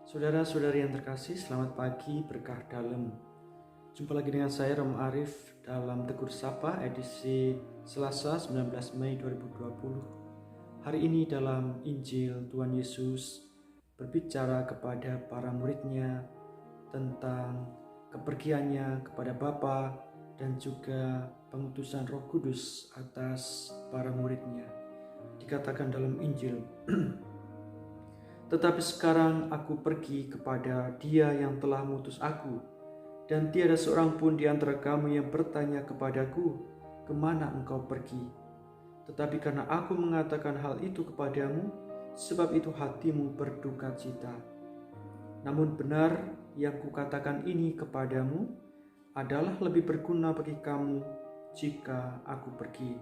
Saudara-saudari yang terkasih, selamat pagi berkah dalam. Jumpa lagi dengan saya Rom Arif dalam Tegur Sapa edisi Selasa 19 Mei 2020. Hari ini dalam Injil Tuhan Yesus berbicara kepada para muridnya tentang kepergiannya kepada Bapa dan juga pengutusan Roh Kudus atas para muridnya. Dikatakan dalam Injil, tetapi sekarang aku pergi kepada Dia yang telah mengutus aku, dan tiada seorang pun di antara kamu yang bertanya kepadaku, kemana engkau pergi? Tetapi karena aku mengatakan hal itu kepadamu, sebab itu hatimu berduka cita. Namun benar yang kukatakan ini kepadamu adalah lebih berguna bagi kamu jika aku pergi.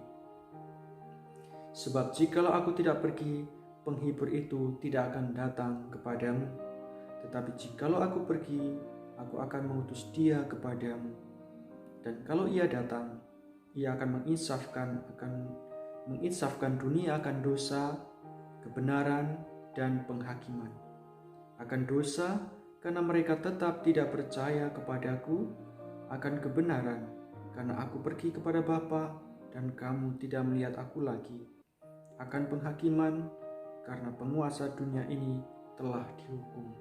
Sebab jikalau aku tidak pergi, penghibur itu tidak akan datang kepadamu. Tetapi jikalau aku pergi, aku akan mengutus Dia kepadamu. Dan kalau Ia datang, Ia akan menginsafkan dunia akan dosa, kebenaran, dan penghakiman. Akan dosa, karena mereka tetap tidak percaya kepadaku, akan kebenaran, karena aku pergi kepada Bapa, dan kamu tidak melihat aku lagi. Akan penghakiman, karena penguasa dunia ini telah dihukum.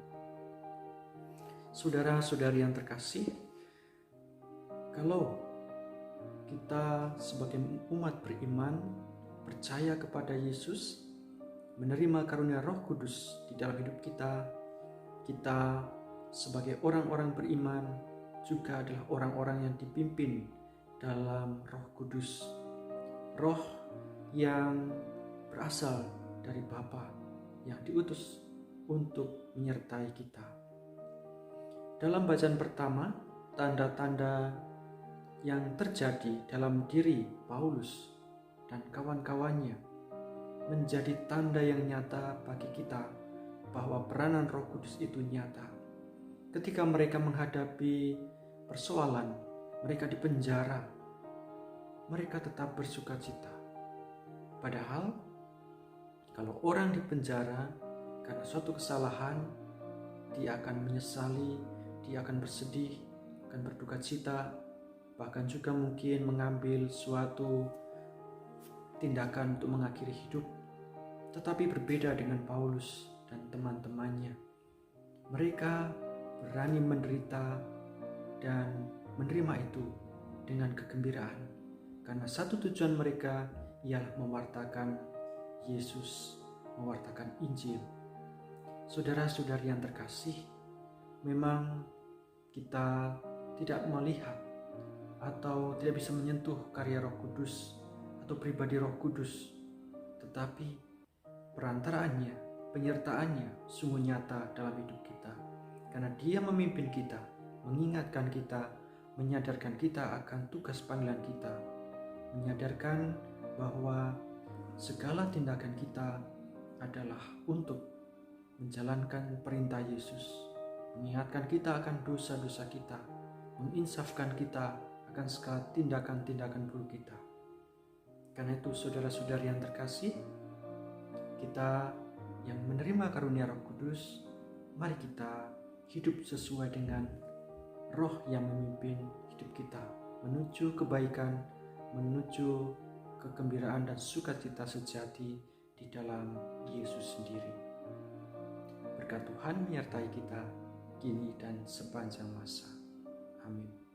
Saudara-saudari yang terkasih, kalau kita sebagai umat beriman percaya kepada Yesus, menerima karunia Roh Kudus di dalam hidup kita, kita sebagai orang-orang beriman juga adalah orang-orang yang dipimpin dalam Roh Kudus, Roh yang berasal dari Bapa yang diutus untuk menyertai kita. Dalam bacaan pertama, tanda-tanda yang terjadi dalam diri Paulus dan kawan-kawannya menjadi tanda yang nyata bagi kita bahwa peranan Roh Kudus itu nyata. Ketika mereka menghadapi persoalan, mereka dipenjara, mereka tetap bersuka cita. Padahal kalau orang dipenjara karena suatu kesalahan, dia akan menyesali, dia akan bersedih, akan berduka cita, bahkan juga mungkin mengambil suatu tindakan untuk mengakhiri hidup. Tetapi berbeda dengan Paulus dan teman-temannya. Mereka berani menderita dan menerima itu dengan kegembiraan, karena satu tujuan mereka ialah mewartakan Yesus, mewartakan Injil. Saudara-saudari yang terkasih, memang kita tidak melihat atau tidak bisa menyentuh karya Roh Kudus atau pribadi Roh Kudus, tetapi perantaraannya, penyertaannya sungguh nyata dalam hidup kita, karena Dia memimpin kita, mengingatkan kita, menyadarkan kita akan tugas panggilan kita, menyadarkan bahwa segala tindakan kita adalah untuk menjalankan perintah Yesus, mengingatkan kita akan dosa-dosa kita, menginsafkan kita akan segala tindakan-tindakan buruk kita. Karena itu saudara-saudari yang terkasih, kita yang menerima karunia Roh Kudus, mari kita hidup sesuai dengan Roh yang memimpin hidup kita menuju kebaikan, menuju kegembiraan dan sukacita sejati di dalam Yesus sendiri. Berkat Tuhan menyertai kita kini dan sepanjang masa. Amin.